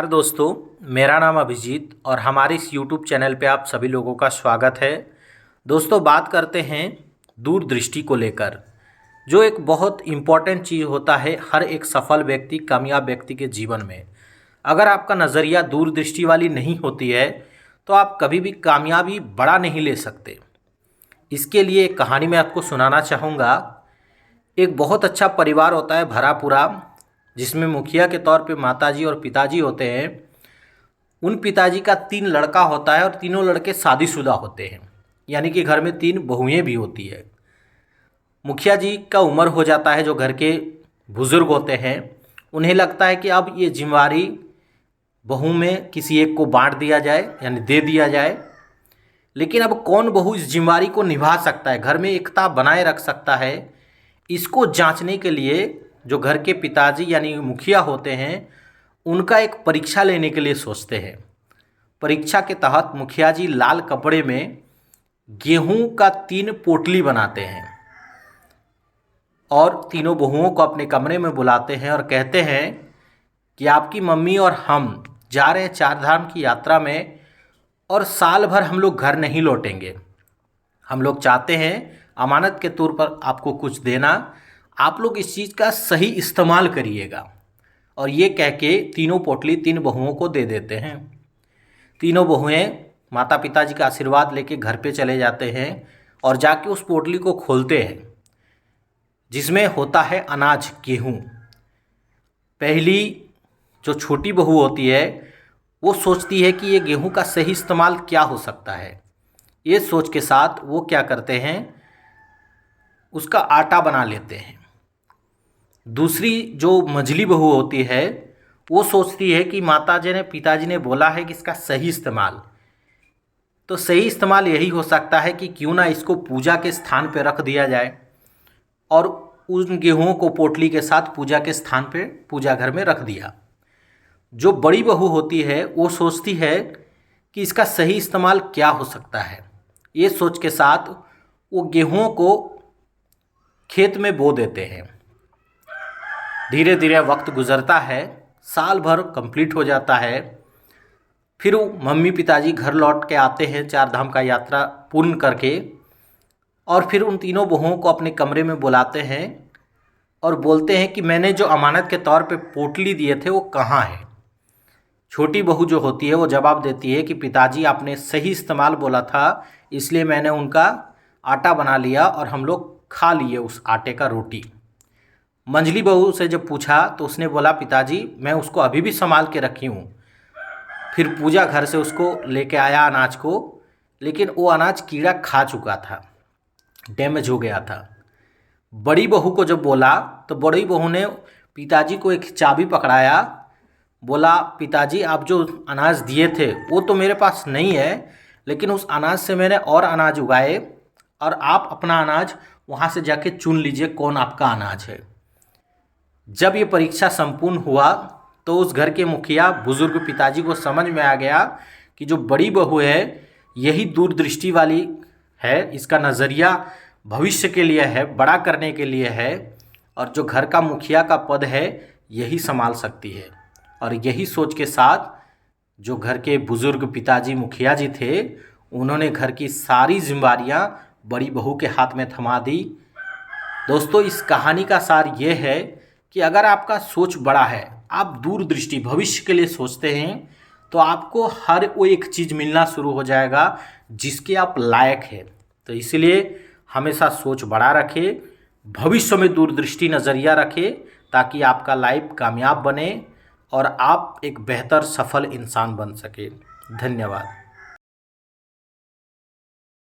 नमस्कार दोस्तों, मेरा नाम अभिजीत और हमारे इस YouTube चैनल पे आप सभी लोगों का स्वागत है। दोस्तों, बात करते हैं दूरदृष्टि को लेकर, जो एक बहुत इम्पॉर्टेंट चीज़ होता है हर एक सफल व्यक्ति, कामयाब व्यक्ति के जीवन में। अगर आपका नज़रिया दूरदृष्टि वाली नहीं होती है तो आप कभी भी कामयाबी बड़ा नहीं ले सकते। इसके लिए एक कहानी मैं आपको सुनाना चाहूँगा। एक बहुत अच्छा परिवार होता है भरा पूरा, जिसमें मुखिया के तौर पे माताजी और पिताजी होते हैं। उन पिताजी का 3 लड़का होता है और तीनों लड़के शादीशुदा होते हैं, यानी कि घर में 3 बहुएं भी होती है। मुखिया जी का उम्र हो जाता है, जो घर के बुज़ुर्ग होते हैं। उन्हें लगता है कि अब ये जिम्मेवारी बहू में किसी एक को बांट दिया जाए, यानी दे दिया जाए। लेकिन अब कौन बहू इस जिम्मेवारी को निभा सकता है, घर में एकता बनाए रख सकता है, इसको जांचने के लिए जो घर के पिताजी यानी मुखिया होते हैं, उनका एक परीक्षा लेने के लिए सोचते हैं। परीक्षा के तहत मुखिया जी लाल कपड़े में गेहूं का 3 पोटली बनाते हैं और तीनों बहुओं को अपने कमरे में बुलाते हैं और कहते हैं कि आपकी मम्मी और हम जा रहे हैं 4 धाम की यात्रा में और साल भर हम लोग घर नहीं लौटेंगे। हम लोग चाहते हैं अमानत के तौर पर आपको कुछ देना, आप लोग इस चीज़ का सही इस्तेमाल करिएगा। और ये कह के तीनों पोटली 3 बहुओं को दे देते हैं। तीनों बहुएं माता पिताजी का आशीर्वाद लेके घर पे चले जाते हैं और जाके उस पोटली को खोलते हैं, जिसमें होता है अनाज, गेहूँ। पहली जो छोटी बहू होती है वो सोचती है कि ये गेहूँ का सही इस्तेमाल क्या हो सकता है। ये सोच के साथ वो क्या करते हैं, उसका आटा बना लेते हैं। दूसरी जो मंझली बहू होती है वो सोचती है कि माताजी ने पिताजी ने बोला है कि इसका सही इस्तेमाल, तो सही इस्तेमाल यही हो सकता है कि क्यों ना इसको पूजा के स्थान पे रख दिया जाए। और उन गेहूँ को पोटली के साथ पूजा के स्थान पे पूजा घर में रख दिया। जो बड़ी बहू होती है वो सोचती है कि इसका सही इस्तेमाल क्या हो सकता है। ये सोच के साथ वो गेहूँ को खेत में बो देते हैं। धीरे धीरे वक्त गुजरता है, साल भर कंप्लीट हो जाता है। फिर मम्मी पिताजी घर लौट के आते हैं 4 धाम का यात्रा पूर्ण करके, और फिर उन तीनों बहुओं को अपने कमरे में बुलाते हैं और बोलते हैं कि मैंने जो अमानत के तौर पे पोटली दिए थे वो कहाँ है। छोटी बहू जो होती है वो जवाब देती है कि पिताजी आपने सही इस्तेमाल बोला था, इसलिए मैंने उनका आटा बना लिया और हम लोग खा लिए उस आटे का रोटी। मंझली बहू से जब पूछा तो उसने बोला पिताजी मैं उसको अभी भी संभाल के रखी हूँ। फिर पूजा घर से उसको लेके आया अनाज को, लेकिन वो अनाज कीड़ा खा चुका था, डैमेज हो गया था। बड़ी बहू को जब बोला तो बड़ी बहू ने पिताजी को एक चाबी पकड़ाया, बोला पिताजी आप जो अनाज दिए थे वो तो मेरे पास नहीं है, लेकिन उस अनाज से मैंने और अनाज उगाए और आप अपना अनाज वहाँ से जाके चुन लीजिए कौन आपका अनाज है। जब ये परीक्षा संपूर्ण हुआ तो उस घर के मुखिया बुजुर्ग पिताजी को समझ में आ गया कि जो बड़ी बहू है यही दूरदृष्टि वाली है, इसका नज़रिया भविष्य के लिए है, बड़ा करने के लिए है, और जो घर का मुखिया का पद है यही संभाल सकती है। और यही सोच के साथ जो घर के बुजुर्ग पिताजी मुखिया जी थे, उन्होंने घर की सारी जिम्मेदारियां बड़ी बहू के हाथ में थमा दी। दोस्तों, इस कहानी का सार ये है कि अगर आपका सोच बड़ा है, आप दूरदृष्टि भविष्य के लिए सोचते हैं, तो आपको हर वो एक चीज़ मिलना शुरू हो जाएगा जिसके आप लायक हैं। तो इसलिए हमेशा सोच बड़ा रखें, भविष्य में दूरदृष्टि नज़रिया रखें, ताकि आपका लाइफ कामयाब बने और आप एक बेहतर सफल इंसान बन सके। धन्यवाद।